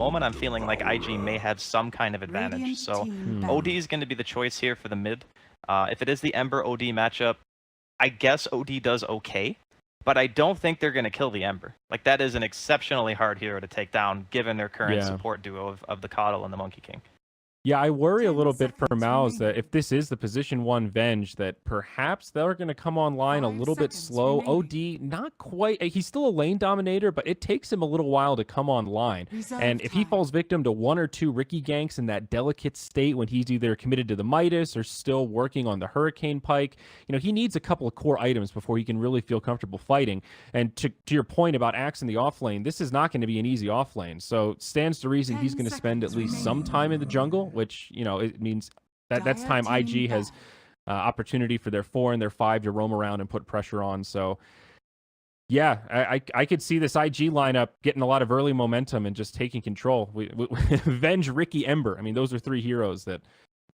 moment, I'm feeling like IG may have some kind of advantage. So OD is going to be the choice here for the mid. If it is the Ember OD matchup, I guess OD does okay, but I don't think they're going to kill the Ember. Like, that is an exceptionally hard hero to take down, given their current support duo of the Coddle and the Monkey King. Yeah, I worry a little bit for Mouse that if this is the position 1 Venge, that perhaps they're going to come online a little bit slow. OD, not quite. He's still a lane dominator, but it takes him a little while to come online. And if he falls victim to 1 or 2 Ricky ganks in that delicate state when he's either committed to the Midas or still working on the Hurricane Pike, you know, he needs a couple of core items before he can really feel comfortable fighting. And to your point about Axe in the off lane, this is not going to be an easy off lane. So stands to reason he's going to spend at least some time in the jungle, which, you know, it means that's time IG has opportunity for their 4 and their 5 to roam around and put pressure on. So yeah, I could see this IG lineup getting a lot of early momentum and just taking control. Venge, Ricky, Ember. I mean, those are 3 heroes that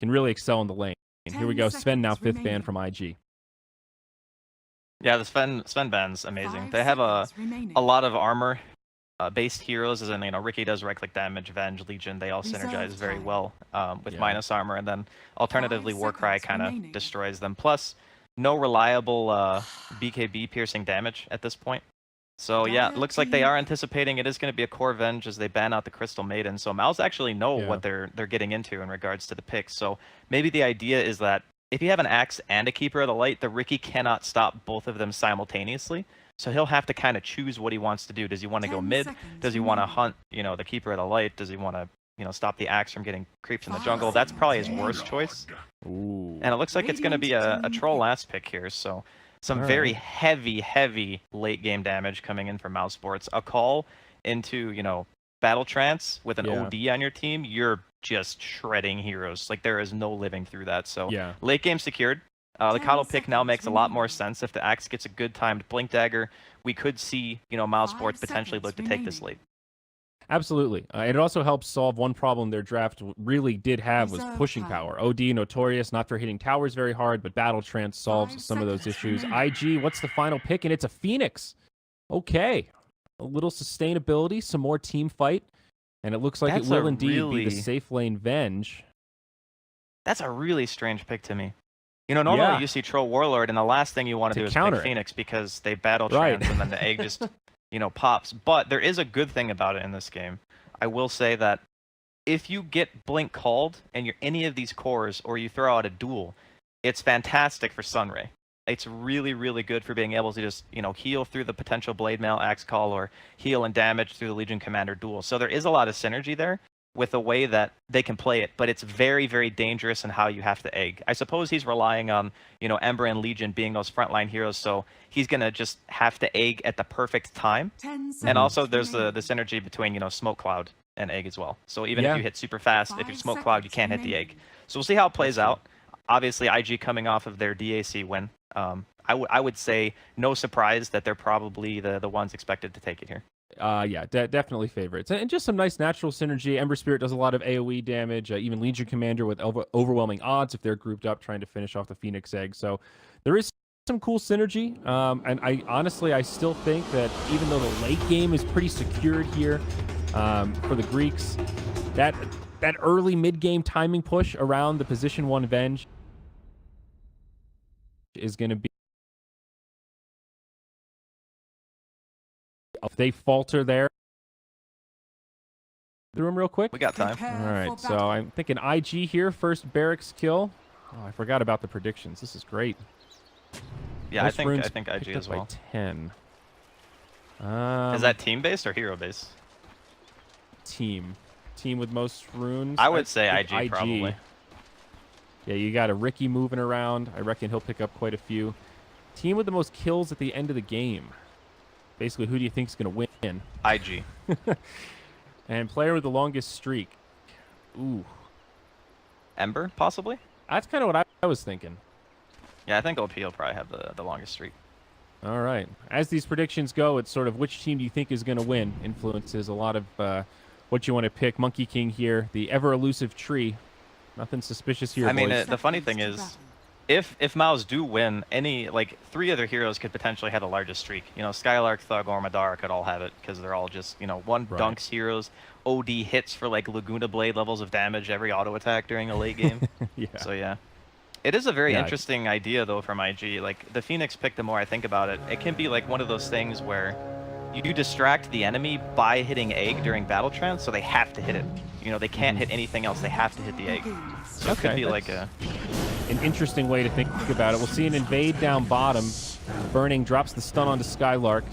can really excel in the lane. Here we go. Sven now 5th ban from IG. Yeah, the Sven ban's amazing. They have a lot of armor based heroes, as in, you know, Ricky does right-click damage, Venge, Legion, they all synergize very well with minus armor, and then alternatively Warcry kind of destroys them. Plus, no reliable BKB piercing damage at this point. So yeah, it looks like they are anticipating it is going to be a core Venge as they ban out the Crystal Maiden. So Mouse actually know what they're getting into in regards to the picks. So maybe the idea is that if you have an Axe and a Keeper of the Light, the Ricky cannot stop both of them simultaneously. So he'll have to kind of choose what he wants to do. Does he want to go mid? Does he want to hunt, you know, the Keeper of the Light? Does he want to, you know, stop the Axe from getting creeps in the jungle? That's probably his worst choice. Ooh. And it looks like it's going to be a troll last pick here. So some very heavy late game damage coming in from mousesports. A call into, you know, Battle Trance with an OD on your team, you're just shredding heroes. Like, there is no living through that. So late game secured. The Coddle pick now makes a lot more sense. If the Axe gets a good timed Blink Dagger, we could see, you know, mousesports potentially look to take this late. Absolutely. It also helps solve one problem their draft really did have, was pushing power. OD notorious not for hitting towers very hard, but Battle Trance solves some of those issues. IG, what's the final pick? And it's a Phoenix. Okay. A little sustainability, some more team fight, and it looks like it will indeed be the safe lane Venge. That's a really strange pick to me. You know, normally you see Troll Warlord, and the last thing you want to do is pick Phoenix because they Battle Trance and then the egg just, you know, pops. But there is a good thing about it in this game. I will say that if you get Blink called and you're any of these cores, or you throw out a duel, it's fantastic for Sunray. It's really, really good for being able to just, you know, heal through the potential Blade Mail Axe Call, or heal and damage through the Legion Commander duel. So there is a lot of synergy there with the way that they can play it, but it's very, very dangerous in how you have to egg. I suppose he's relying on, you know, Ember and Legion being those frontline heroes, so he's going to just have to egg at the perfect time. And also there's the synergy between, you know, Smoke Cloud and egg as well. So even if you hit super fast, if you're Smoke Cloud, you can't hit the egg. So we'll see how it plays out. Obviously, IG coming off of their DAC win. I would say no surprise that they're probably the ones expected to take it here. Definitely favorites. And just some nice natural synergy. Ember Spirit does a lot of AoE damage, even Legion Commander with overwhelming odds if they're grouped up trying to finish off the Phoenix Egg. So there is some cool synergy. And I still think that even though the late game is pretty secured here for the Greeks, that early mid-game timing push around the position 1 Venge is going to be, if they falter there, through him real quick. We got time. All right, so I'm thinking IG here, first barracks kill. Oh, I forgot about the predictions. This is great. Yeah, I think IG as well. By 10. Is that team based or hero based? Team with most runes. I would say IG probably. Yeah, you got a Ricky moving around. I reckon he'll pick up quite a few. Team with the most kills at the end of the game. Basically, who do you think is going to win? IG. And player with the longest streak. Ooh. Ember, possibly? That's kind of what I was thinking. Yeah, I think OP will probably have the longest streak. All right. As these predictions go, it's sort of which team do you think is going to win influences a lot of what you want to pick. Monkey King here, the ever-elusive tree. Nothing suspicious here, I mean, boys. the funny thing is, if Mouse do win, any like 3 other heroes could potentially have the largest streak. You know, Skylark, Thug, or Madara could all have it because they're all just, you know, one dunks heroes, OD hits for like Laguna Blade levels of damage every auto attack during a late game. Yeah. So yeah. It is a very interesting idea though from IG. Like the Phoenix pick, the more I think about it, it can be like one of those things where you distract the enemy by hitting egg during battle trance, so they have to hit it. You know, they can't hit anything else. They have to hit the egg. So it could be like an interesting way to think about it. We'll see an invade down bottom. Burning drops the stun onto Skylark.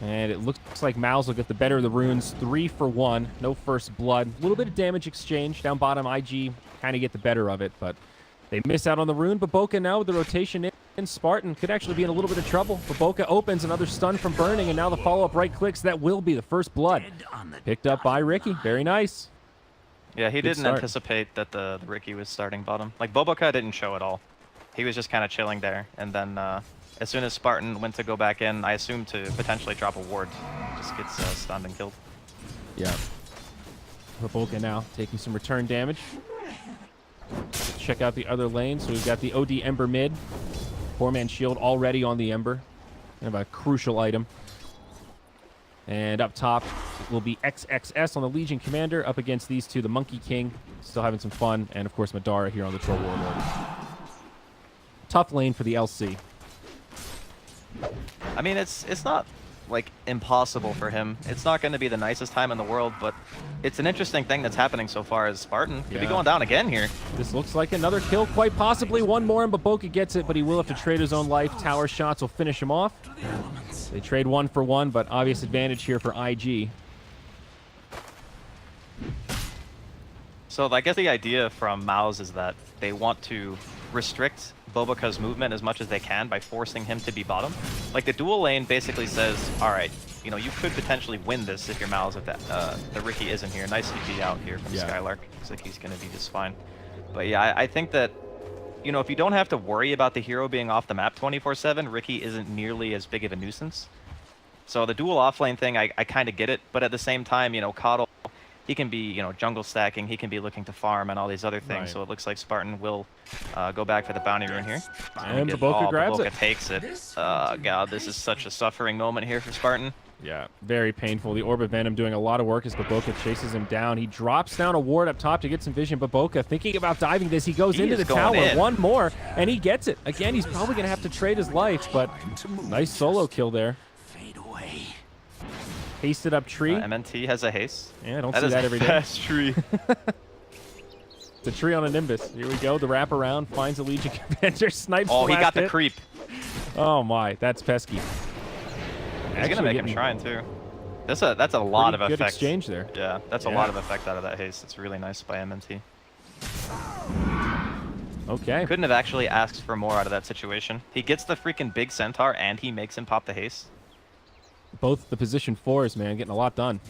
And it looks like Mouse will get the better of the runes. 3 for 1. No first blood. A little bit of damage exchange. Down bottom, IG kind of get the better of it, but they miss out on the rune. Baboka now with the rotation in. Spartan could actually be in a little bit of trouble. Baboka opens another stun from Burning, and now the follow-up right clicks. That will be the first blood. Picked up by Ricky. Very nice. Yeah, he didn't anticipate that the Ricky was starting bottom. Like, Baboka didn't show at all. He was just kind of chilling there. And then as soon as Spartan went to go back in, I assumed to potentially drop a ward. Just gets stunned and killed. Yeah. Baboka now taking some return damage. Let's check out the other lane. So we've got the OD Ember mid. 4-man shield already on the Ember. Kind of a crucial item. And up top will be XXS on the Legion Commander up against these two, the Monkey King. Still having some fun. And, of course, Madara here on the Troll Warlord. Tough lane for the LC. I mean, it's not, like, impossible for him. It's not going to be the nicest time in the world, but it's an interesting thing that's happening so far as Spartan could be going down again here. This looks like another kill, quite possibly. One more, and Baboka gets it, but he will have to trade his own life. Tower shots will finish him off. They trade 1 for 1, but obvious advantage here for IG. So I guess the idea from Mouse is that they want to restrict Baboka's movement as much as they can by forcing him to be bottom. Like the dual lane basically says, all right, you know, you could potentially win this if your Mouse, if the Ricky isn't here. Nice TP out here from Skylark. Looks like he's going to be just fine. But yeah, I think that, you know, if you don't have to worry about the hero being off the map 24/7, Ricky isn't nearly as big of a nuisance. So the dual offlane thing, I kind of get it, but at the same time, you know, Coddle, he can be, you know, jungle stacking, he can be looking to farm and all these other things. So it looks like Spartan will go back for the bounty rune here. And Baboka grabs it. Takes it. God, this is such a suffering moment here for Spartan. Yeah, very painful. The Orb of Venom doing a lot of work as Baboka chases him down. He drops down a ward up top to get some vision. Baboka thinking about diving this. He goes into the tower. One more, and he gets it. Again, he's probably going to have to trade his life, but nice solo kill there. Hasted up tree. MNT has a haste. Yeah, I don't see that every day. Fast tree. It's a tree on a Nimbus. Here we go. The wraparound finds a Legion Commander. Snipes. Oh, he got the creep. Oh my, that's pesky. He's gonna make him shrine too. That's a lot of effect. Good exchange there. Yeah, that's a lot of effect out of that haste. It's really nice by MNT. Okay. Couldn't have actually asked for more out of that situation. He gets the freaking big centaur and he makes him pop the haste. Both the position 4s, man, getting a lot done.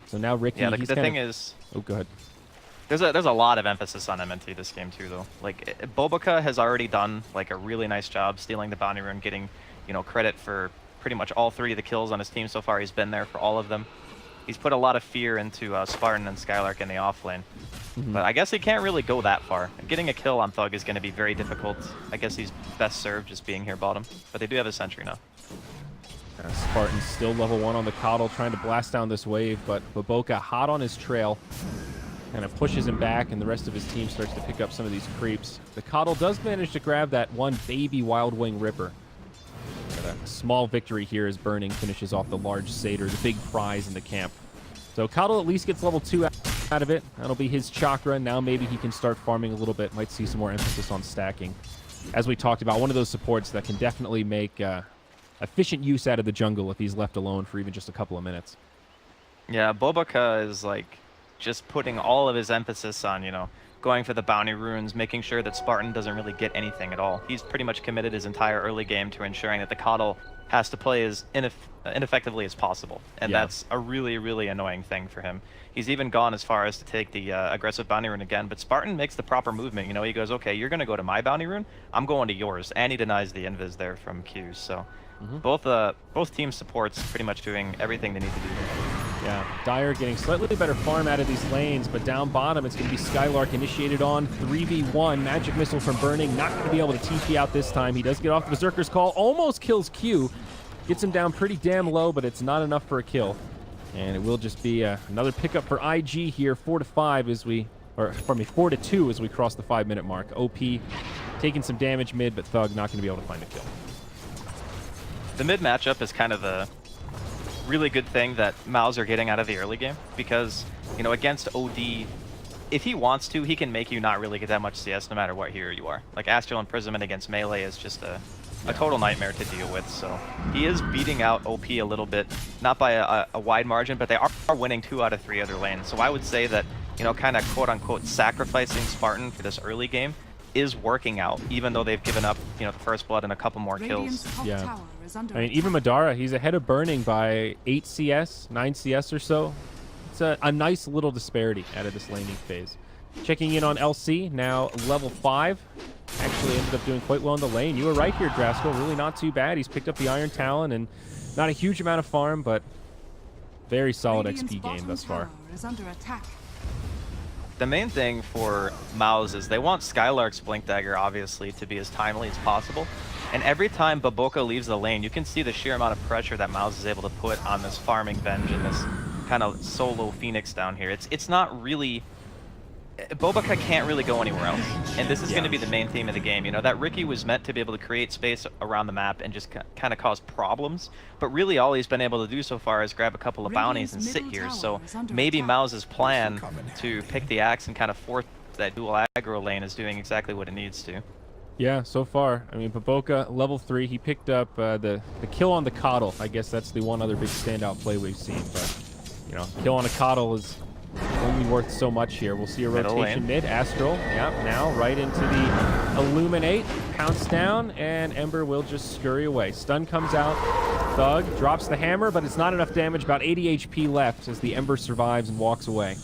So now Ricky. Yeah, the thing is. Oh, go ahead. There's a lot of emphasis on MNT this game too, though. Like Baboka has already done like a really nice job stealing the bounty rune, getting, you know, credit for pretty much all 3 of the kills on his team so far. He's been there for all of them. He's put a lot of fear into Spartan and Skylark in the off lane. But I guess he can't really go that far. Getting a kill on Thug is going to be very difficult. I guess he's best served just being here bottom. But they do have a sentry now. Spartan's still level 1 on the Coddle, trying to blast down this wave, but Baboka hot on his trail. Kind of pushes him back, and the rest of his team starts to pick up some of these creeps. The Coddle does manage to grab that one baby Wild Wing Ripper. But a small victory here as Burning finishes off the large Satyr, the big prize in the camp. So Coddle at least gets level 2 out of it. That'll be his chakra. Now maybe he can start farming a little bit. Might see some more emphasis on stacking. As we talked about, one of those supports that can definitely make efficient use out of the jungle if he's left alone for even just a couple of minutes. Yeah, Baboka is like just putting all of his emphasis on, you know, going for the bounty runes, making sure that Spartan doesn't really get anything at all. He's pretty much committed his entire early game to ensuring that the Coddle has to play as ineffectively as possible. And that's a really, really annoying thing for him. He's even gone as far as to take the aggressive bounty rune again, but Spartan makes the proper movement. You know, he goes, okay, you're going to go to my bounty rune, I'm going to yours. And he denies the invis there from Q. So both team supports pretty much doing everything they need to do. Yeah, Dire getting slightly better farm out of these lanes, but down bottom, it's going to be Skylark initiated on 3v1. Magic Missile from Burning, not going to be able to TP out this time. He does get off the Berserker's Call, almost kills Q. Gets him down pretty damn low, but it's not enough for a kill. And it will just be another pickup for IG here, 4-5 as we, or pardon me, 4-2 as we cross the 5-minute mark. OP taking some damage mid, but Thug not going to be able to find a kill. The mid matchup is kind of the really good thing that Mouse are getting out of the early game, because, you know, against OD, if he wants to, he can make you not really get that much CS no matter what hero you are. Like Astral Imprisonment against melee is just a total nightmare to deal with, so he is beating out OP a little bit, not by a wide margin, but they are winning 2 out of 3 other lanes. So I would say that, you know, kind of quote-unquote sacrificing Spartan for this early game is working out, even though they've given up, you know, the first blood and a couple more kills. Yeah. I mean, even Madara, he's ahead of Burning by 8 CS, 9 CS or so. It's a nice little disparity out of this laning phase. Checking in on LC, now level 5. Actually ended up doing quite well in the lane. You were right here, Draskell. Really not too bad. He's picked up the Iron Talon, and not a huge amount of farm, but very solid XP game thus far. The main thing for Mouse is they want Skylark's Blink Dagger, obviously, to be as timely as possible. And every time Baboka leaves the lane, you can see the sheer amount of pressure that Mouse is able to put on this farming Venge and this kind of solo Phoenix down here. It's not really... Baboka can't really go anywhere else. And this is going to be the main theme of the game. You know, that Ricky was meant to be able to create space around the map and just kind of cause problems. But really all he's been able to do so far is grab a couple of bounties and sit here. So maybe Mouse's plan to pick the axe and kind of force that dual aggro lane is doing exactly what it needs to. Yeah, so far. I mean, Baboka, level 3, he picked up the kill on the Coddle. I guess that's the one other big standout play we've seen. But, you know, kill on a Coddle is only worth so much here. We'll see a rotation mid. Astral, yep, now right into the Illuminate. Pounce down, and Ember will just scurry away. Stun comes out. Thug drops the hammer, but it's not enough damage. About 80 HP left as the Ember survives and walks away.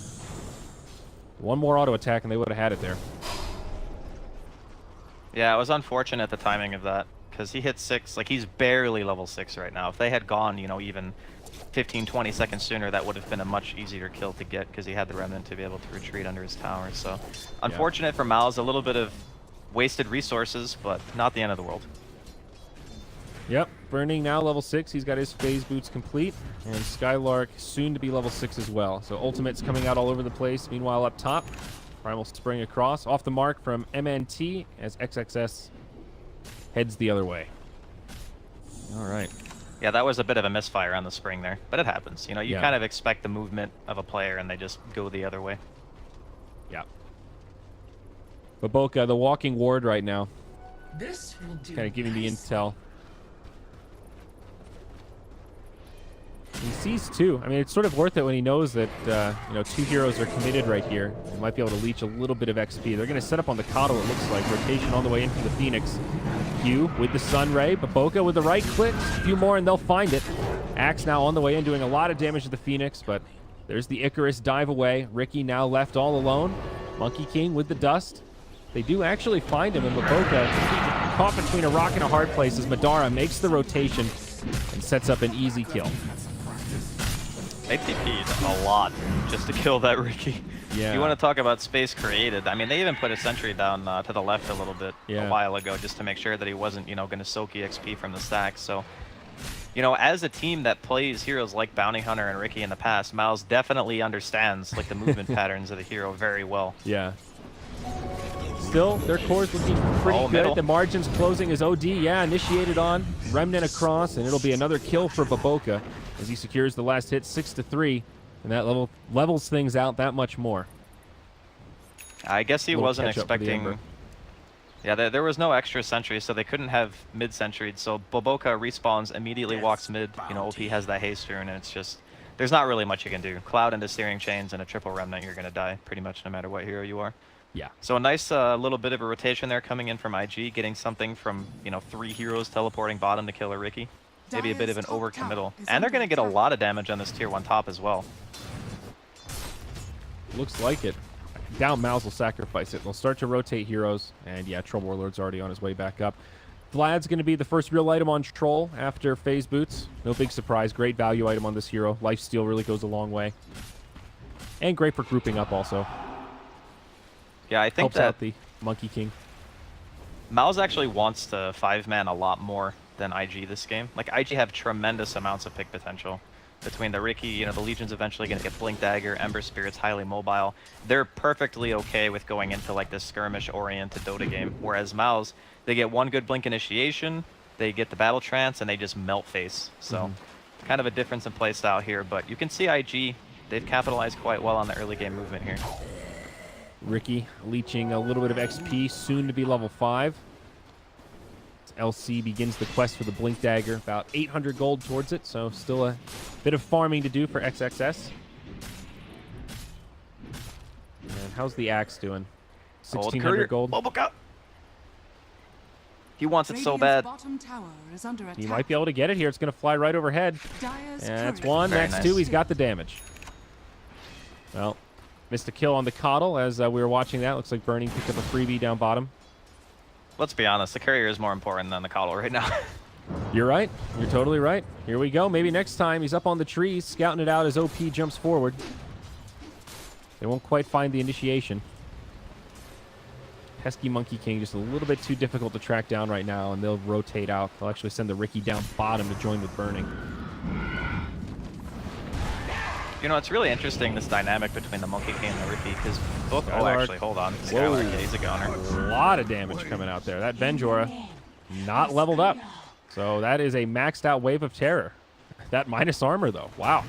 One more auto attack, and they would have had it there. Yeah, it was unfortunate the timing of that, because he hit 6, like he's barely level 6 right now. If they had gone, you know, even 15-20 seconds sooner, that would have been a much easier kill to get, because he had the Remnant to be able to retreat under his tower. So unfortunate for Mal's, a little bit of wasted resources, but not the end of the world. Yep, Burning now level 6. He's got his phase boots complete, and Skylark soon to be level 6 as well. So ultimates coming out all over the place. Meanwhile, up top, Primal Spring across, off the mark from MNT as XXS heads the other way. All right. Yeah, that was a bit of a misfire on the spring there, but it happens. You know, you kind of expect the movement of a player, and they just go the other way. Yeah. Baboka, the walking ward right now. This will do. Kind of giving the intel. He sees 2. I mean, it's sort of worth it when he knows that, you know, 2 heroes are committed right here. They might be able to leech a little bit of XP. They're going to set up on the Coddle, it looks like. Rotation on the way in from the Phoenix. Q with the Sunray. Baboka with the right clicks. A few more and they'll find it. Axe now on the way in, doing a lot of damage to the Phoenix, but there's the Icarus dive away. Ricky now left all alone. Monkey King with the dust. They do actually find him, and Baboka caught between a rock and a hard place as Madara makes the rotation and sets up an easy kill. They TP'd a lot just to kill that Ricky. Yeah. You want to talk about space created. I mean, they even put a sentry down to the left a little bit a while ago just to make sure that he wasn't, you know, going to soak EXP from the stack. So, you know, as a team that plays heroes like Bounty Hunter and Ricky in the past, Miles definitely understands, like, the movement patterns of the hero very well. Yeah. Still, their core's looking pretty good. Middle. The margins closing as OD, initiated on. Remnant across, and it'll be another kill for Baboka as he secures the last hit, 6-3, and that levels things out that much more. I guess he wasn't expecting... Yeah, there was no extra sentry, so they couldn't have mid-sentried, so Baboka respawns, immediately walks mid. You know, OP has that haste rune, and it's just... There's not really much you can do. Cloud into Steering Chains and a triple Remnant, you're going to die pretty much no matter what hero you are. Yeah. So a nice little bit of a rotation there coming in from IG, getting something from, you know, 3 heroes teleporting bottom to kill a Ricky. Maybe a bit of an overcommittal. And they're going to get a lot of damage on this tier 1 top as well. Looks like it. Down Mouse will sacrifice it. They'll start to rotate heroes. And yeah, Troll Warlord's already on his way back up. Vlad's going to be the first real item on Troll after Phase Boots. No big surprise. Great value item on this hero. Lifesteal really goes a long way. And great for grouping up also. Yeah, I think helps out the Monkey King. Mouse actually wants to 5-man a lot more than IG this game. Like, IG have tremendous amounts of pick potential. Between the Riki, you know, the Legion's eventually going to get Blink Dagger, Ember Spirit's highly mobile. They're perfectly okay with going into, like, this skirmish-oriented Dota game. Whereas Mouse, they get one good Blink initiation, they get the Battle Trance, and they just melt face. So, kind of a difference in playstyle here. But you can see IG, they've capitalized quite well on the early game movement here. Riki leeching a little bit of XP, soon to be level 5. LC begins the quest for the Blink Dagger, about 800 gold towards it, so still a bit of farming to do for XXS. And how's the Axe doing? 1600 gold. He wants it so bad. He might be able to get it here. It's going to fly right overhead. And that's one. Very That's nice. two. He's got the damage. Well, missed a kill on the Coddle as we were watching that. Looks like Burning picked up a freebie down bottom. Let's be honest, the courier is more important than the Coddle right now. You're right. You're totally right. Here we go. Maybe next time he's up on the trees, scouting it out as OP jumps forward. They won't quite find the initiation. Pesky Monkey King just a little bit too difficult to track down right now, and they'll rotate out. They'll actually send the Riki down bottom to join with Burning. You know, it's really interesting, this dynamic between the Monkey King and the Riki, because both... Skylark. Oh, actually, hold on. Skylark, yeah, he's a goner. A lot of damage coming out there. That Benjora not leveled up. So that is a maxed out Wave of Terror. That minus armor, though. Wow.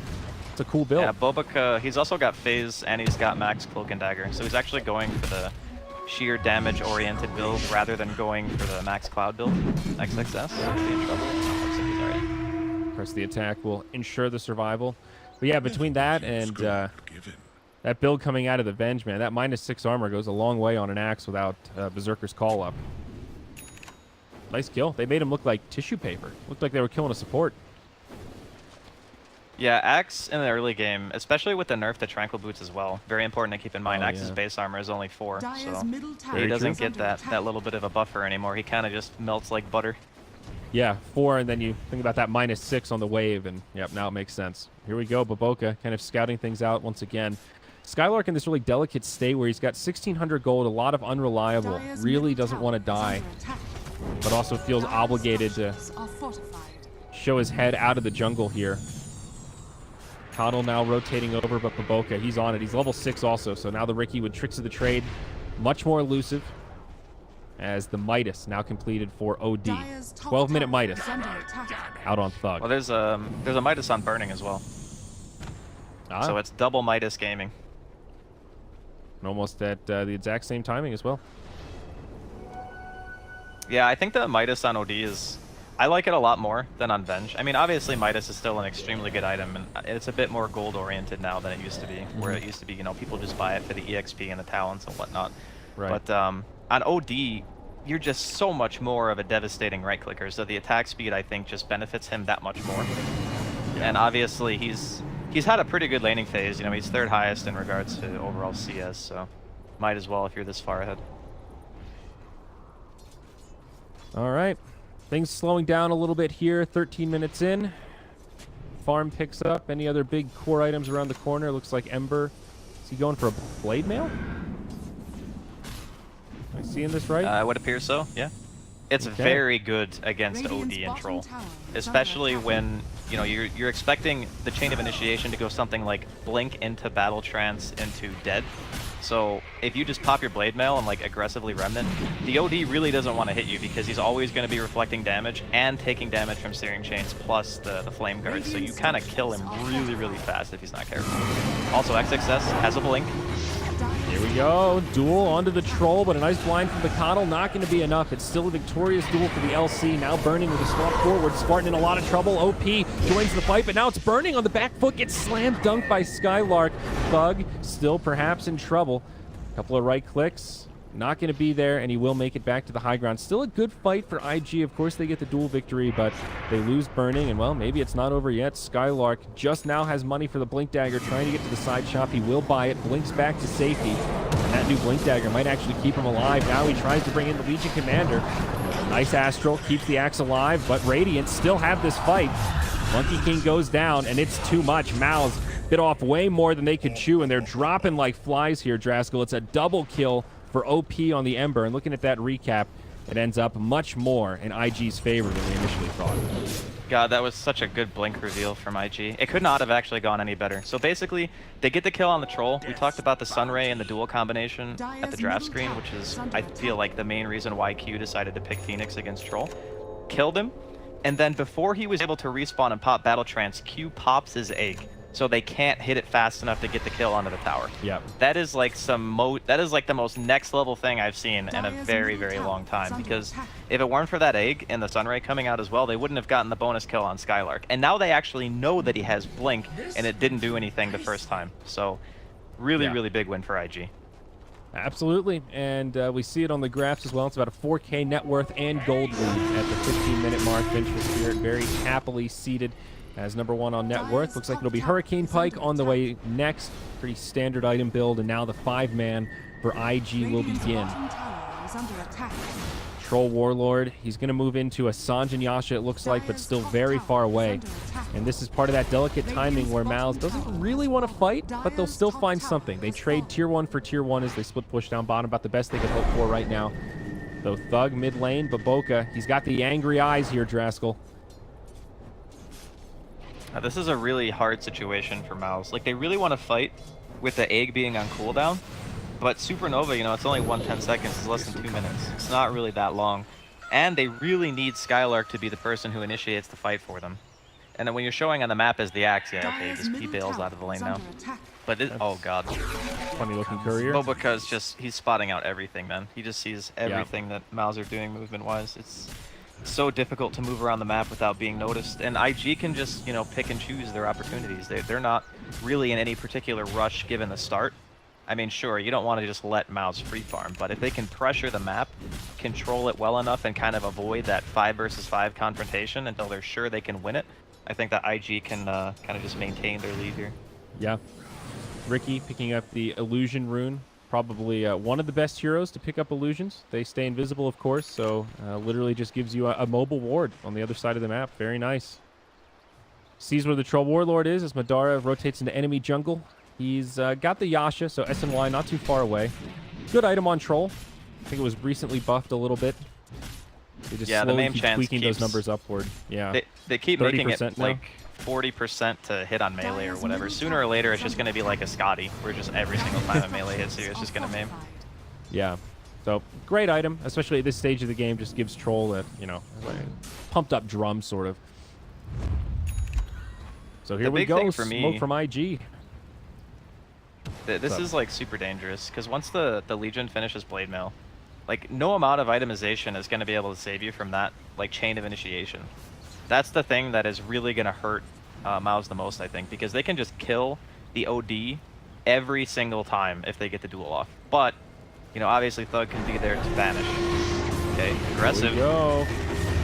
It's a cool build. Yeah, Bobak, he's also got Phase, and he's got max Cloak and Dagger. So he's actually going for the sheer damage-oriented build rather than going for the max Cloud build. XXS. Be in trouble. Oh, looks like he's alright. Press the attack will ensure the survival. But yeah, between that and that build coming out of the Venge, man, that -6 armor goes a long way on an Axe without Berserker's Call Up. Nice kill. They made him look like tissue paper. Looked like they were killing a support. Yeah, Axe in the early game, especially with the nerf to Tranquil Boots as well. Very important to keep in mind. Axe's base armor is only 4, so he doesn't get that little bit of a buffer anymore. He kind of just melts like butter. Yeah, 4, and then you think about that -6 on the wave, and yep, now it makes sense. Here we go, Baboka kind of scouting things out once again. Skylark in this really delicate state where he's got 1,600 gold, a lot of unreliable, really doesn't want to die, but also feels obligated to show his head out of the jungle here. Coddle now rotating over, but Baboka, he's on it. He's level 6 also, so now the Riki with Tricks of the Trade, much more elusive. As the Midas now completed for OD. 12-minute Midas out on Thug. Well, there's a Midas on Burning as well. So it's double Midas gaming. And almost at the exact same timing as well. Yeah, I think the Midas on OD is... I like it a lot more than on Venge. I mean, obviously Midas is still an extremely good item, and it's a bit more gold-oriented now than it used to be. Where it used to be, you know, people just buy it for the EXP and the talents and whatnot. Right. But on OD, you're just so much more of a devastating right-clicker, so the attack speed, I think, just benefits him that much more. Yeah. And obviously, he's had a pretty good laning phase. You know, he's 3rd highest in regards to overall CS, so might as well if you're this far ahead. All right. Things slowing down a little bit here, 13 minutes in. Farm picks up. Any other big core items around the corner? Looks like Ember. Is he going for a Blade Mail? Am I seeing this right? It would appear so, yeah. It's very good against OD and Troll. Especially when, you know, you're expecting the chain of initiation to go something like Blink into Battle Trance into Dead. So if you just pop your Blade Mail and like aggressively Remnant, the OD really doesn't want to hit you because he's always going to be reflecting damage and taking damage from Searing Chains plus the Flame Guard. So you kind of kill him really, really fast if he's not careful. Also, XXS has a Blink. Here we go. Duel onto the Troll, but a nice blind from the Coddle. Not going to be enough. It's still a victorious duel for the LC. Now Burning with a swap forward. Spartan in a lot of trouble. OP joins the fight, but now it's Burning on the back foot. Gets slam dunked by Skylark. Thug still perhaps in trouble. Couple of right clicks. Not going to be there, and he will make it back to the high ground. Still a good fight for IG. Of course, they get the duel victory, but they lose Burning, and, well, maybe it's not over yet. Skylark just now has money for the Blink Dagger, trying to get to the side shop. He will buy it, blinks back to safety, and that new Blink Dagger might actually keep him alive. Now he tries to bring in the Legion Commander. Nice Astral, keeps the axe alive, but Radiant still have this fight. Monkey King goes down, and it's too much. Mouse bit off way more than they could chew, and they're dropping like flies here, Draskell. It's a double kill for OP on the Ember, and looking at that recap, it ends up much more in IG's favor than we initially thought. God, that was such a good blink reveal from IG. It could not have actually gone any better. So basically, they get the kill on the Troll. We talked about the Sunray and the dual combination at the draft screen, which is, I feel like, the main reason why Q decided to pick Phoenix against Troll. Killed him, and then before he was able to respawn and pop Battle Trance, Q pops his egg. So they can't hit it fast enough to get the kill onto the tower. Yep. That is like the most next level thing I've seen in a very, very long time. Because if it weren't for that egg and the Sunray coming out as well, they wouldn't have gotten the bonus kill on Skylark. And now they actually know that he has Blink, and it didn't do anything the first time. So really, really big win for IG. Absolutely, and we see it on the graphs as well. It's about a 4K net worth and gold lead at the 15-minute mark. Vengeful Spirit very happily seated as #1 on net worth. Looks like it'll be Hurricane Pike on the way next. Pretty standard item build, and now the 5-man for IG will begin. Troll Warlord, he's going to move into a Sanjin Yasha, it looks like, but still very far away. And this is part of that delicate timing where Malz doesn't really want to fight, but they'll still find something. They trade tier 1 for tier 1 as they split push down bottom, about the best they could hope for right now. Though Thug mid lane, but Boca, he's got the angry eyes here, Draskell. This is a really hard situation for Malz. Like, they really want to fight with the egg being on cooldown, but Supernova, you know, it's only 110 seconds, it's less than 2 minutes. It's not really that long. And they really need Skylark to be the person who initiates the fight for them. And then when you're showing on the map as the axe, yeah, okay, he bails out of the lane now. But oh god. Funny looking courier. Boca is just, he's spotting out everything, man. He just sees everything that Malz are doing movement-wise. It's so difficult to move around the map without being noticed, and IG can just, you know, pick and choose their opportunities. They're not really in any particular rush given the start. I mean, sure, you don't want to just let Malz free farm, but if they can pressure the map, control it well enough, and kind of avoid that 5 versus 5 confrontation until they're sure they can win it, I think that IG can kind of just maintain their lead here. Yeah. Ricky picking up the illusion rune. Probably one of the best heroes to pick up illusions. They stay invisible, of course, so literally just gives you a mobile ward on the other side of the map. Very nice. Sees where the Troll Warlord is as Madara rotates into enemy jungle. He's got the Yasha, so SNY not too far away. Good item on Troll. I think it was recently buffed a little bit. They just slowly keep tweaking those numbers upward. Yeah. They keep making it now. Like 40% to hit on melee or whatever. Sooner or later, it's just going to be like a Scotty, where just every single time a melee hits you, it's just going to maim. Yeah. So, great item, especially at this stage of the game. Just gives Troll a, you know, pumped up drum, sort of. So here we go, smoke from IG. This is like super dangerous, because once the Legion finishes Blade Mail, like no amount of itemization is going to be able to save you from that like chain of initiation. That's the thing that is really going to hurt Malz the most, I think, because they can just kill the OD every single time if they get the duel off. But, you know, obviously Thug can be there to vanish. Okay, aggressive. Here we go.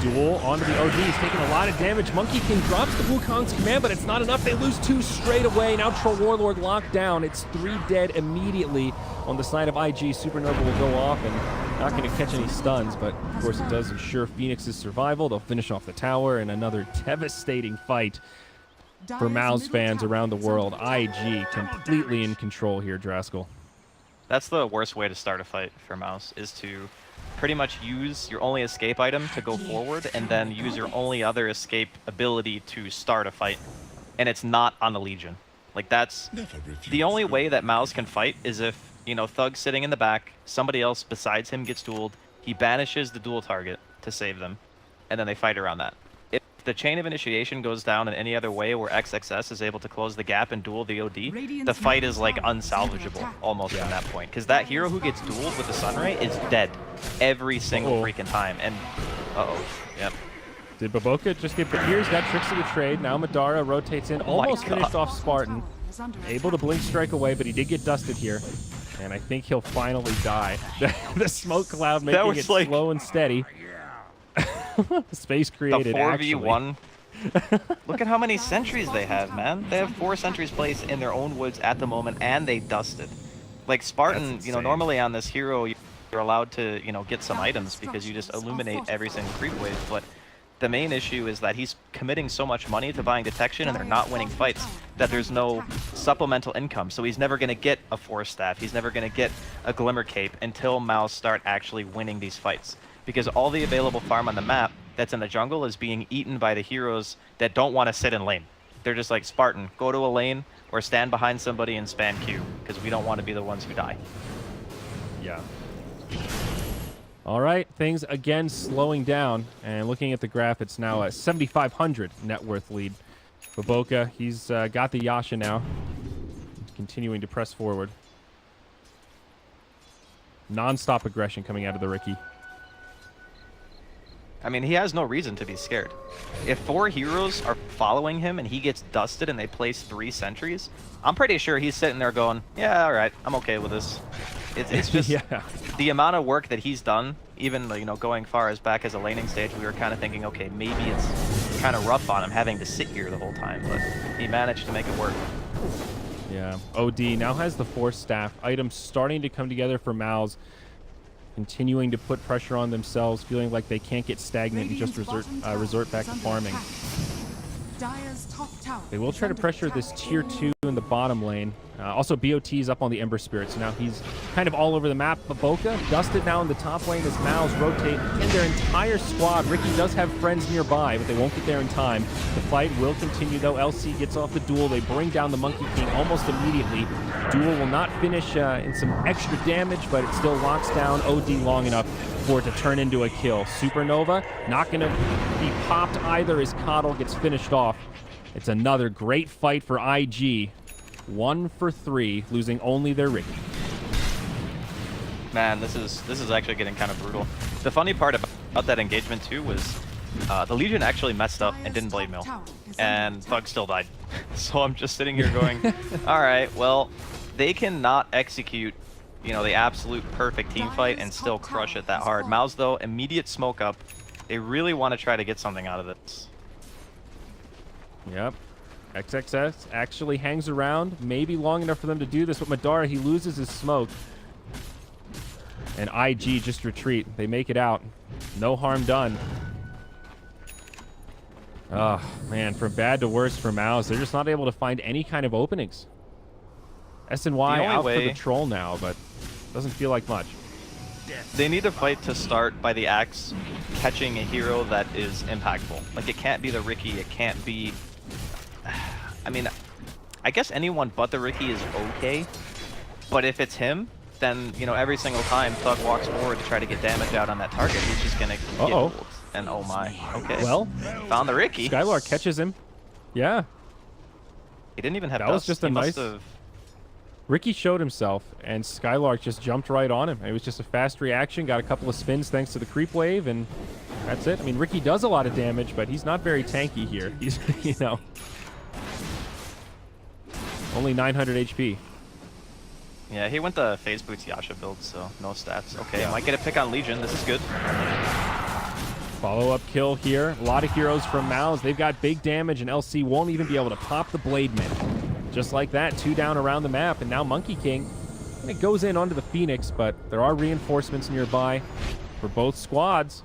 Duel onto the OD. He's taking a lot of damage. Monkey King drops the Wukong's command, but it's not enough. They lose 2 straight away. Now Troll Warlord locked down. It's 3 dead immediately on the side of IG. Supernova will go off and not going to catch any stuns, but of course it does ensure Phoenix's survival. They'll finish off the tower in another devastating fight for Malz fans around the world. IG completely in control here, Draskell. That's the worst way to start a fight for Malz, is to pretty much use your only escape item to go forward, and then use your only other escape ability to start a fight. And it's not on the Legion. Like, that's the only way that Malz can fight, is if, you know, Thug's sitting in the back, somebody else besides him gets dueled, he banishes the duel target to save them, and then they fight around that. If the chain of initiation goes down in any other way where XXS is able to close the gap and duel the OD, the fight is like unsalvageable almost from that point. Because that hero who gets dueled with the Sunray is dead every single freaking time. And yep. Did Baboka just get the ears? Got tricks of the trade. Now Madara rotates in, almost finished off Spartan. Able to blink strike away, but he did get dusted here. And I think he'll finally die. The smoke cloud making it like slow and steady. Space created, the 4v1. Look at how many sentries they have, man. They have 4 sentries placed in their own woods at the moment, and they dusted. Like Spartan, you know, normally on this hero, you're allowed to, you know, get some items because you just illuminate every single creep wave. But the main issue is that he's committing so much money to buying detection and they're not winning fights that there's no supplemental income. So he's never going to get a Force Staff. He's never going to get a Glimmer Cape until Mouse start actually winning these fights. Because all the available farm on the map that's in the jungle is being eaten by the heroes that don't want to sit in lane. They're just like, Spartan, go to a lane or stand behind somebody and spam Q because we don't want to be the ones who die. Yeah. All right, things again slowing down, and looking at the graph, it's now a 7,500 net worth lead for Boca. He's got the Yasha now, continuing to press forward. Non-stop aggression coming out of the Riki. I mean, he has no reason to be scared. If 4 heroes are following him and he gets dusted and they place 3 sentries, I'm pretty sure he's sitting there going, yeah, all right, I'm okay with this. It's just yeah. The amount of work that he's done, even, you know, going far as back as a laning stage, we were kind of thinking, okay, maybe it's kind of rough on him having to sit here the whole time, but he managed to make it work. Yeah, OD now has the Force Staff. Items starting to come together for Mouse, continuing to put pressure on themselves, feeling like they can't get stagnant and just resort back to farming. They will try to pressure this tier 2 in the bottom lane. Also, BOT is up on the Ember Spirit, so now he's kind of all over the map. But Boca dusted now in the top lane as Mouse rotate in their entire squad. Riki does have friends nearby, but they won't get there in time. The fight will continue, though. LC gets off the duel. They bring down the Monkey King almost immediately. Duel will not finish in some extra damage, but it still locks down OD long enough for it to turn into a kill. Supernova not going to be popped either as Coddle gets finished off. It's another great fight for IG. 1 for 3, losing only their Riki. Man, this is actually getting kind of brutal. The funny part about that engagement too was the Legion actually messed up and didn't blade mill, and Thug still died. So I'm just sitting here going, all right, well, they cannot execute, you know, the absolute perfect team fight and still crush it that hard. Mouse though, immediate smoke up. They really want to try to get something out of this. Yep. XXS actually hangs around, maybe long enough for them to do this, but Madara, he loses his smoke. And IG just retreat. They make it out. No harm done. Oh, man, from bad to worse for Mouse. They're just not able to find any kind of openings. SNY out for the troll now, but doesn't feel like much. They need a fight to start by the Axe catching a hero that is impactful. Like, it can't be the Riki, it can't be... I mean, I guess anyone but the Riki is okay, but if it's him, then, you know, every single time Thug walks forward to try to get damage out on that target, he's just gonna get ult. And oh my, okay. Well, found the Riki. Skylark catches him. Yeah. He didn't even have that dust. Was just a nice... Riki showed himself, and Skylark just jumped right on him. It was just a fast reaction, got a couple of spins thanks to the creep wave, and that's it. I mean, Riki does a lot of damage, but he's not very tanky here. He's, you know, only 900 HP. Yeah, he went the Phase Boots Yasha build, so no stats. Okay, I might get a pick on Legion. This is good. Follow-up kill here. A lot of heroes from Mouse. They've got big damage, and LC won't even be able to pop the Blademan. Just like that, 2 down around the map, and now Monkey King, it goes in onto the Phoenix, but there are reinforcements nearby for both squads.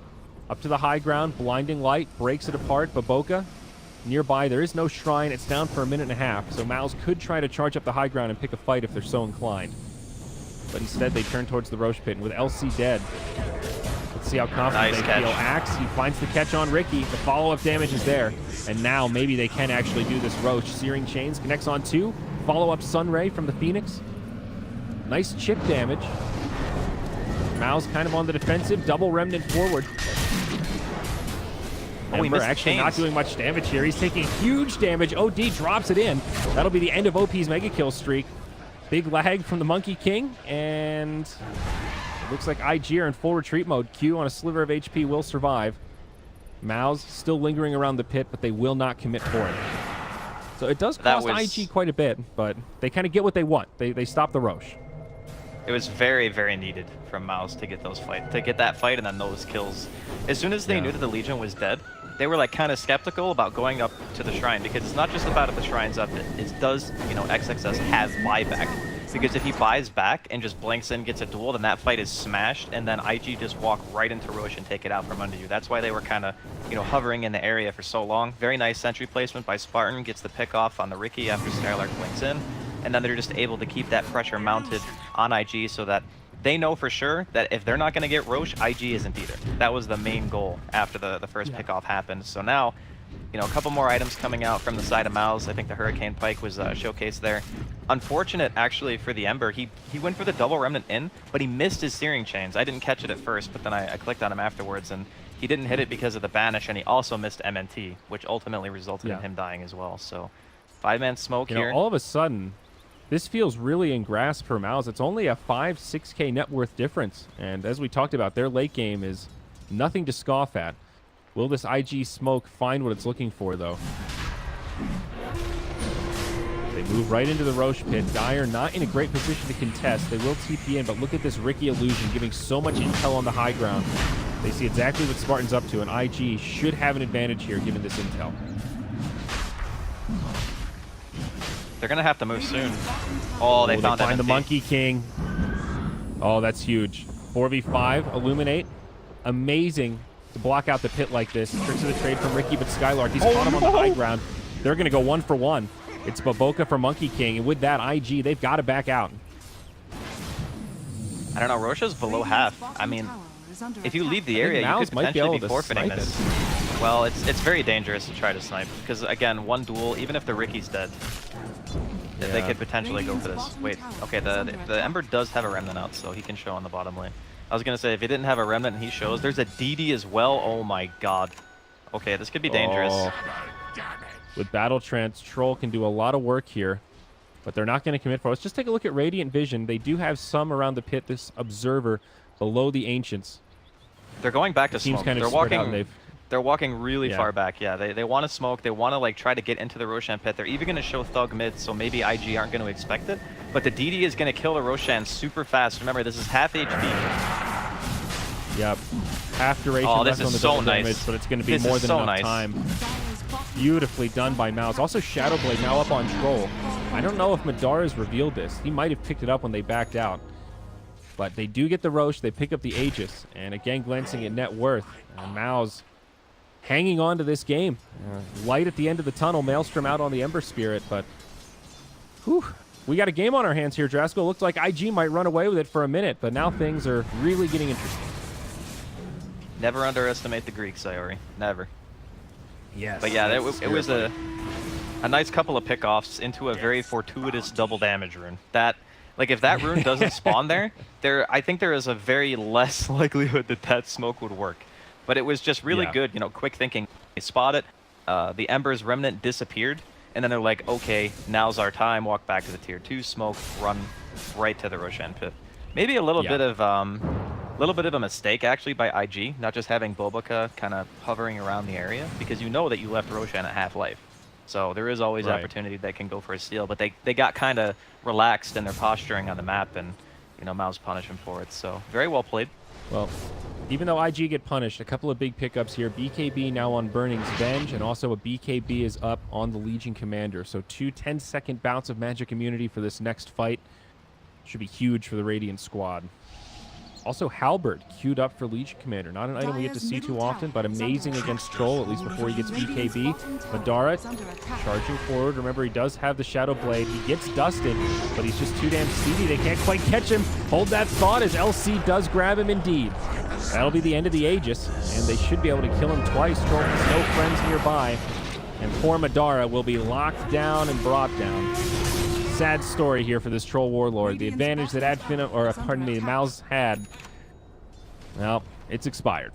Up to the high ground, Blinding Light breaks it apart. Baboka nearby, there is no shrine. It's down for a minute and a half, so Mouse could try to charge up the high ground and pick a fight if they're so inclined. But instead, they turn towards the Roche Pit, and with LC dead, let's see how confident they feel. Axe, he finds the catch on Riki. The follow-up damage is there. And now maybe they can actually do this. Roche, Searing Chains, connects on 2. Follow-up Sunray from the Phoenix. Nice chip damage. Mouse kind of on the defensive. Double Remnant forward. Ember actually not doing much damage here. He's taking huge damage. OD drops it in. That'll be the end of OP's mega kill streak. Big lag from the Monkey King. And... looks like IG are in full retreat mode. Q on a sliver of HP will survive. Mouse still lingering around the pit, but they will not commit for it. So it does cost IG quite a bit, but they kind of get what they want. They stop the Roche. It was very, very needed from Mouse to get those to get that fight and then those kills. As soon as they knew that the Legion was dead, they were like kind of skeptical about going up to the shrine, because it's not just about if the shrine's up. It does, you know, XXS have buyback. because if he buys back and just blinks in, gets a duel, then that fight is smashed, and then IG just walk right into Rosh and take it out from under you. That's why they were kind of, hovering in the area for so long. Very nice sentry placement by Spartan, gets the pick off on the Riki after Skylark blinks in, and then they're just able to keep that pressure mounted on IG so that they know for sure that if they're not going to get Rosh, IG isn't either. That was the main goal after the first pickoff happened. So now, a couple more items coming out from the side of Mouse. I think the Hurricane Pike was showcased there. Unfortunate, actually, for the Ember. He went for the double Remnant in, but he missed his Searing Chains. I didn't catch it at first, but then I clicked on him afterwards, and he didn't hit it because of the Banish, and he also missed MNT, which ultimately resulted in him dying as well. So 5-man smoke here. All of a sudden, this feels really in grasp for Mouse. It's only a 6K net worth difference. And as we talked about, their late game is nothing to scoff at. Will this IG smoke find what it's looking for, though? They move right into the Rosh pit. Dire not in a great position to contest. They will TP in, but look at this Riki illusion giving so much intel on the high ground. They see exactly what Spartan's up to, and IG should have an advantage here given this intel. They're going to have to move soon. Oh, they found the Monkey King. Oh, that's huge. 4v5, Illuminate. Amazing to block out the pit like this. Tricks of the trade from Riki, but Skylark, he's caught him on the high ground. They're going to go 1 for 1. It's Baboka for Monkey King, and with that, IG, they've got to back out. I don't know, Rosha's below half. I mean, if you leave the area, you could potentially be forfeiting this. Well, it's very dangerous to try to snipe, because again, one duel, even if the Riki's dead, they could potentially go for this. Wait, okay, the Ember does have a Remnant out, so he can show on the bottom lane. I was going to say, if he didn't have a Remnant and he shows, there's a DD as well. Oh my god. Okay, this could be dangerous. With Battle Trance, Troll can do a lot of work here, but they're not going to commit for us. Just take a look at Radiant Vision. They do have some around the pit, this Observer below the Ancients. They're going back to smoke. They're walking really far back. Yeah, they want to smoke. They want to like try to get into the Roshan pit. They're even going to show Thug mid, so maybe IG aren't going to expect it. But the DD is going to kill the Roshan super fast. Remember, this is half HP. Yep. Half duration left on the double damage, but it's going to be more than enough time. Beautifully done by Mouse. Also, Shadow Blade now up on Troll. I don't know if Madara's revealed this. He might have picked it up when they backed out. But they do get the Rosh. They pick up the Aegis. And again, glancing at net worth. And Mouse hanging on to this game. Light at the end of the tunnel. Maelstrom out on the Ember Spirit. But whew, we got a game on our hands here, Drasko. Looks like IG might run away with it for a minute. But now things are really getting interesting. Never underestimate the Greeks, Sayori. Never. Yes. But yeah, it was a nice couple of pickoffs into a very fortuitous double damage rune. That, like, if that rune doesn't spawn there, I think there is a very less likelihood that smoke would work. But it was just really good, quick thinking. They spot it, the Ember's Remnant disappeared, and then they're like, okay, now's our time. Walk back to the tier 2 smoke, run right to the Roshan pit. Maybe a little bit of a mistake actually by IG, not just having Boboka kind of hovering around the area, because you know that you left Roshan at half-life. So there is always opportunity that can go for a steal, but they got kind of relaxed in their posturing on the map, and Mouse punished him for it. So very well played. Well, even though IG get punished, a couple of big pickups here. BKB now on Burning's Venge, and also a BKB is up on the Legion Commander. So 2 10-second bouts of magic immunity for this next fight. Should be huge for the Radiant squad. Also, Halberd queued up for Legion Commander. Not an item we get to see too often, but amazing against Troll, at least before he gets BKB. Madara charging forward. Remember, he does have the Shadow Blade. He gets dusted, but he's just too damn speedy. They can't quite catch him. Hold that thought as LC does grab him indeed. That'll be the end of the Aegis, and they should be able to kill him twice. Troll has no friends nearby, and poor Madara will be locked down and brought down. Sad story here for this Troll Warlord. The advantage that Mouse had, well, it's expired.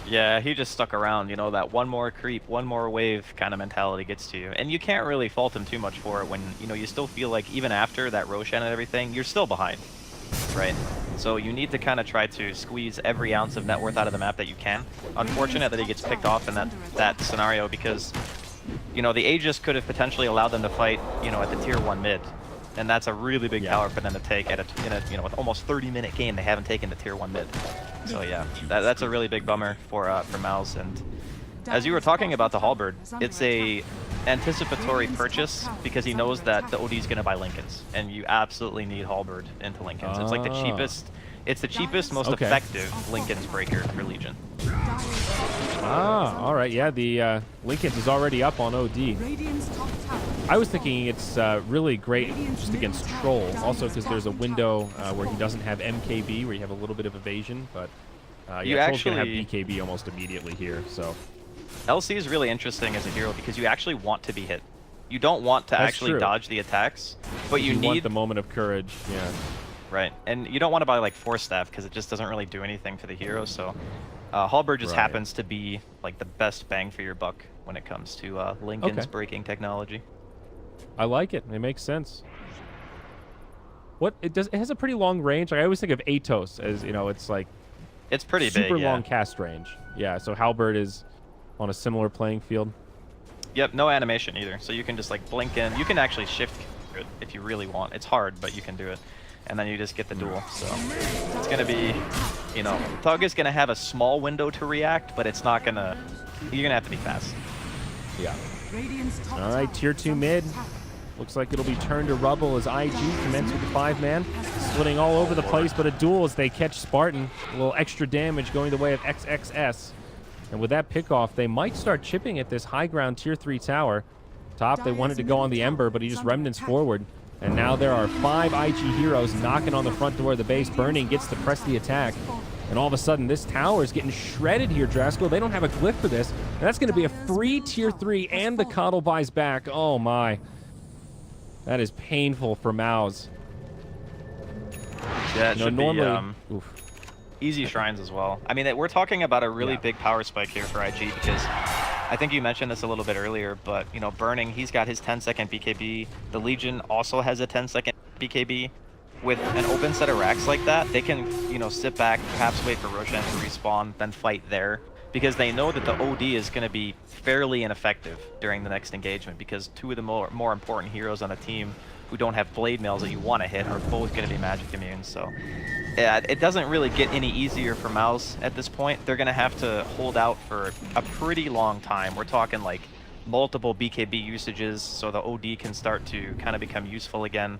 Yeah, he just stuck around. That one more creep, one more wave kind of mentality gets to you. And you can't really fault him too much for it when, you still feel like even after that Roshan and everything, you're still behind, right? So you need to kind of try to squeeze every ounce of net worth out of the map that you can. Unfortunate that he gets picked off in that scenario, because the Aegis could have potentially allowed them to fight, at the tier 1 mid. And that's a really big tower for them to take in a with almost 30-minute game. They haven't taken the tier 1 mid. So yeah, that's a really big bummer for Mouse. And as you were talking about the Halberd, it's a anticipatory purchase because he knows that the OD is going to buy Lincolns, and you absolutely need Halberd into Lincolns. It's like the cheapest. It's the cheapest, most effective Lincoln's breaker for Legion. All right. Yeah, the Lincolns is already up on OD. I was thinking it's really great just against Troll, also because there's a window where he doesn't have MKB, where you have a little bit of evasion, but yeah, Troll's going to have BKB almost immediately here, so. LC is really interesting as a hero because you actually want to be hit. You don't want to actually dodge the attacks, but you need want the moment of courage, yeah. Right, and you don't want to buy like Force Staff because it just doesn't really do anything for the hero, so Halberd just happens to be like the best bang for your buck when it comes to Lincoln's breaking technology. I like it. It makes sense. What it does? It has a pretty long range. Like, I always think of Atos as, you know, it's like it's pretty super big, long cast range. Yeah, so Halberd is on a similar playing field. Yep, no animation either. So you can just like blink in. You can actually shift it if you really want. It's hard, but you can do it. And then you just get the duel. So it's going to be, you know, Thug is going to have a small window to react, but it's not going to, you're going to have to be fast. Yeah. All right, tier 2 mid. Looks like it'll be turned to rubble as IG commence with the 5-man. Splitting all over the place, but a duel as they catch Spartan. A little extra damage going the way of XXS. And with that pickoff, they might start chipping at this high ground tier 3 tower. Top, they wanted to go on the Ember, but he just remnants forward. And now there are 5 IG heroes knocking on the front door of the base. Burning gets to press the attack. And all of a sudden, this tower is getting shredded here, Drasko. They don't have a glyph for this. And that's going to be a free tier 3, and the coddle buys back. Oh, my. That is painful for Mouse. Yeah, it should normally be easy shrines as well. I mean, we're talking about a really big power spike here for IG because I think you mentioned this a little bit earlier, but, you know, Burning, he's got his 10-second BKB. The Legion also has a 10-second BKB. With an open set of racks like that, they can, you know, sit back, perhaps wait for Roshan to respawn, then fight there. Because they know that the OD is going to be fairly ineffective during the next engagement, because 2 of the more important heroes on a team who don't have blade mails that you want to hit are both going to be magic immune. So yeah, it doesn't really get any easier for Mouse at this point. They're going to have to hold out for a pretty long time. We're talking like multiple BKB usages so the OD can start to kind of become useful again.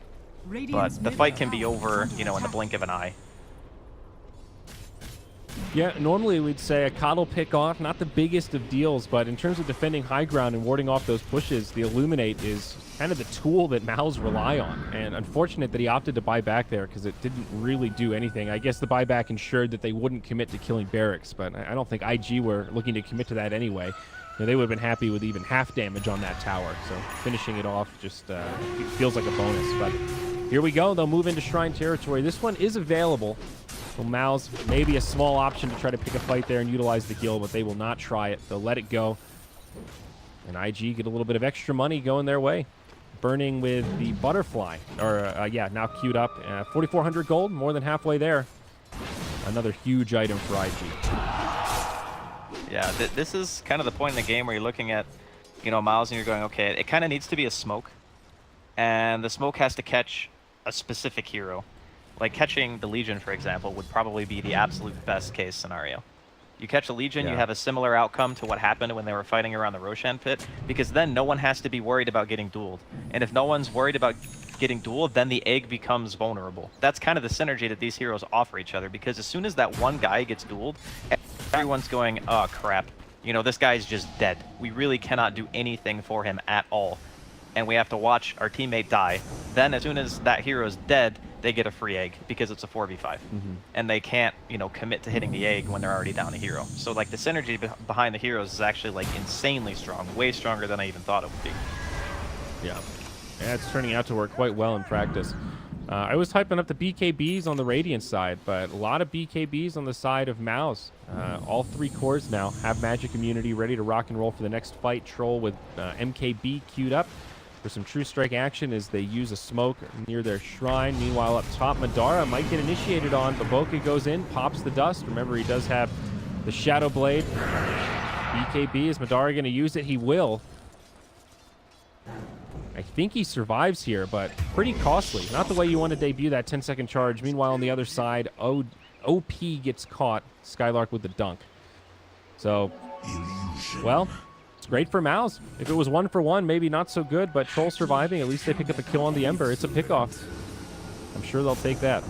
But the fight can be over, you know, in the blink of an eye. Yeah, normally we'd say a coddle pick off, not the biggest of deals, but in terms of defending high ground and warding off those pushes, the Illuminate is kind of the tool that Mal's rely on. And unfortunate that he opted to buy back there because it didn't really do anything. I guess the buyback ensured that they wouldn't commit to killing Barracks, but I don't think IG were looking to commit to that anyway. You know, they would have been happy with even half damage on that tower, so finishing it off just feels like a bonus. But here we go. They'll move into Shrine territory. This one is available. So Mal's maybe a small option to try to pick a fight there and utilize the Gil, but they will not try it. They'll let it go. And IG get a little bit of extra money going their way. Burning with the Butterfly. Or, yeah, now queued up. 4,400 gold, more than halfway there. Another huge item for IG. Yeah, this is kind of the point in the game where you're looking at, you know, Miles and you're going, okay, it kind of needs to be a smoke. And the smoke has to catch a specific hero. Like catching the Legion, for example, would probably be the absolute best case scenario. You catch a Legion, you have a similar outcome to what happened when they were fighting around the Roshan pit, because then no one has to be worried about getting dueled. And if no one's worried about getting dueled, then the egg becomes vulnerable. That's kind of the synergy that these heroes offer each other, because as soon as that one guy gets dueled, everyone's going, oh crap, you know, this guy's just dead. We really cannot do anything for him at all. And we have to watch our teammate die. Then as soon as that hero is dead, they get a free egg because it's a 4v5. And they can't, you know, commit to hitting the egg when they're already down a hero. So like the synergy behind the heroes is actually like insanely strong, way stronger than I even thought it would be. Yeah, it's turning out to work quite well in practice. I was hyping up the BKBs on the Radiant side, but a lot of BKBs on the side of Mouse. All 3 cores now have magic immunity, ready to rock and roll for the next fight. Troll with MKB queued up for some true strike action as they use a smoke near their shrine. Meanwhile, up top, Madara might get initiated on, but Boca goes in, pops the dust. Remember, he does have the Shadow Blade. BKB, is Madara going to use it? He will. I think he survives here, but pretty costly. Not the way you want to debut that 10-second charge. Meanwhile, on the other side, OP gets caught. Skylark with the dunk. So Well, it's great for Mouse. If it was 1-for-1, maybe not so good, but Troll surviving, at least they pick up a kill on the Ember. It's a pickoff. I'm sure they'll take that.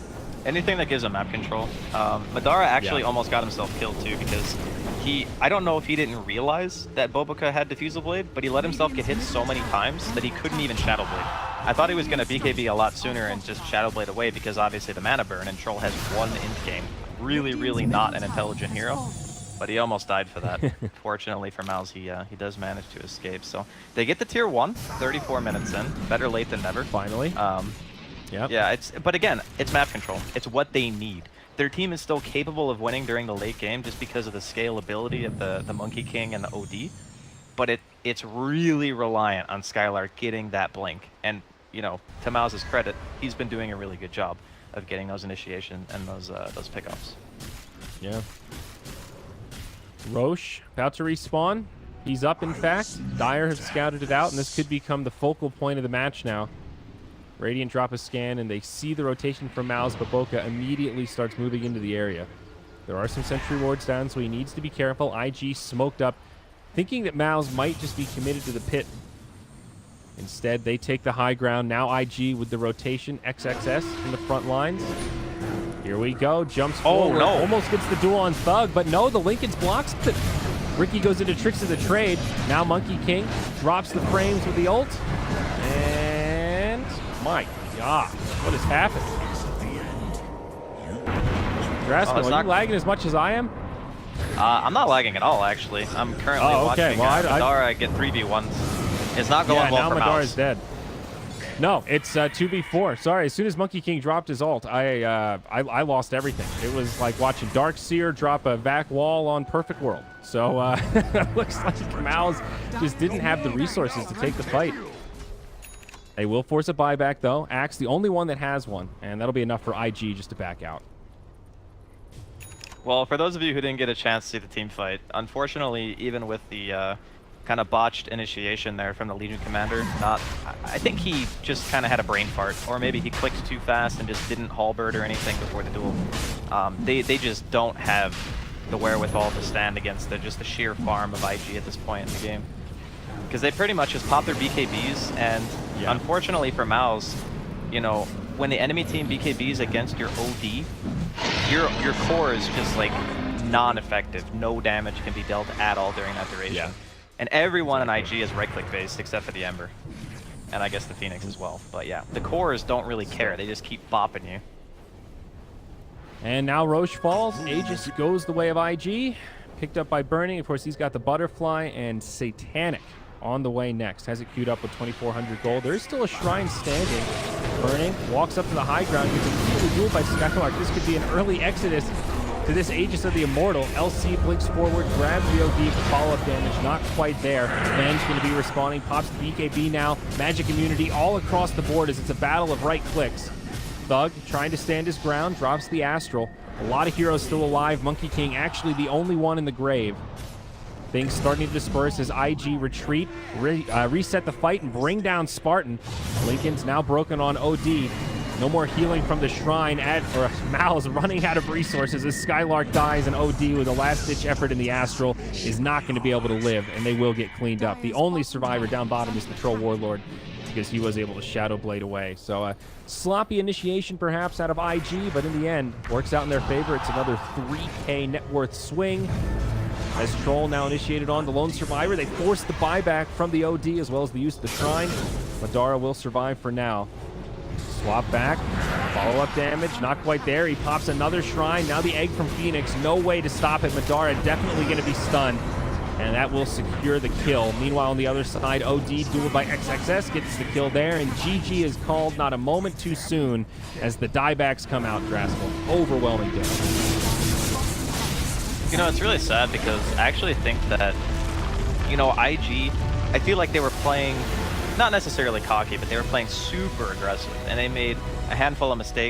Anything that gives him map control. Madara actually almost got himself killed too, because I don't know if he didn't realize that Boboka had Diffusal Blade, but he let himself get hit so many times that he couldn't even Shadow Blade. I thought he was going to BKB a lot sooner and just Shadow Blade away, because obviously the mana burn, and Troll has one int game. Really, really not an intelligent hero, but he almost died for that. Fortunately for Mouse, he does manage to escape. So they get the tier 1, 34 minutes in. Better late than never. Finally. Yeah, but again, it's map control. It's what they need. Their team is still capable of winning during the late game just because of the scalability of the Monkey King and the OD. But it's really reliant on Skylark getting that blink. And, you know, to Mouse's credit, he's been doing a really good job of getting those initiation and those pickoffs. Yeah. Roche about to respawn. He's up, in fact. Dire have scouted it out, and this could become the focal point of the match now. Radiant drop a scan, and they see the rotation from Mouse, but Boca immediately starts moving into the area. There are some sentry wards down, so he needs to be careful. IG smoked up, thinking that Mouse might just be committed to the pit. Instead, they take the high ground. Now IG with the rotation. XXS in the front lines. Here we go. Jumps forward. No. Almost gets the duel on Thug, but no, the Lincoln's blocks it. Ricky goes into Tricks of the Trade. Now Monkey King drops the frames with the ult. And my God, what has happened? Drasco, are you lagging as much as I am? I'm not lagging at all, actually. I'm currently watching Madara get 3v1s. It's not going well for Mouse. Now Madara's dead. No, it's 2v4. Sorry, as soon as Monkey King dropped his ult, I lost everything. It was like watching Darkseer drop a vac wall on Perfect World. So it looks like Mouse just didn't have the resources to take the fight. They will force a buyback, though. Axe, the only one that has one, and that'll be enough for IG just to back out. Well, for those of you who didn't get a chance to see the team fight, unfortunately, even with the kind of botched initiation there from the Legion Commander, I think he just kind of had a brain fart, or maybe he clicked too fast and just didn't halberd or anything before the duel. They just don't have the wherewithal to stand against the sheer farm of IG at this point in the game. Because they pretty much just pop their BKBs, and unfortunately for Mouse, you know, when the enemy team BKBs against your OD, your core is just like non-effective. No damage can be dealt at all during that duration. Yeah. And everyone in IG is right-click based except for the Ember. And I guess the Phoenix as well. But yeah, the cores don't really care. They just keep bopping you. And now Roche falls. Aegis goes the way of IG. Picked up by Burning. Of course, he's got the Butterfly, and Satanic on the way next. Has it queued up with 2,400 gold. There is still a Shrine standing. Burning walks up to the high ground. Gets immediately dueled by Skylark. This could be an early exodus to this Aegis of the Immortal. LC blinks forward, grabs the OD for follow-up damage. Not quite there. Ben's going to be responding. Pops the BKB now. Magic immunity all across the board as it's a battle of right clicks. Thug trying to stand his ground. Drops the Astral. A lot of heroes still alive. Monkey King actually the only one in the grave. Things starting to disperse as IG retreat, reset the fight, and bring down Spartan. Lincoln's now broken on OD. No more healing from the Shrine. Mal's running out of resources as Skylark dies, and OD with a last-ditch effort in the Astral is not going to be able to live, and they will get cleaned up. The only survivor down bottom is the Troll Warlord, because he was able to Shadow Blade away. So sloppy initiation perhaps out of IG, but in the end, works out in their favor. It's another 3K net worth swing. As Troll now initiated on the lone survivor, they force the buyback from the OD as well as the use of the Shrine. Madara will survive for now. Swap back, follow-up damage, not quite there. He pops another Shrine, now the egg from Phoenix. No way to stop it. Madara definitely going to be stunned, and that will secure the kill. Meanwhile, on the other side, OD dueled by XXS gets the kill there, and GG is called not a moment too soon as the diebacks come out. Drascal, overwhelming damage. You know, it's really sad because I actually think that, you know, IG, I feel like they were playing, not necessarily cocky, but they were playing super aggressive, and they made a handful of mistakes.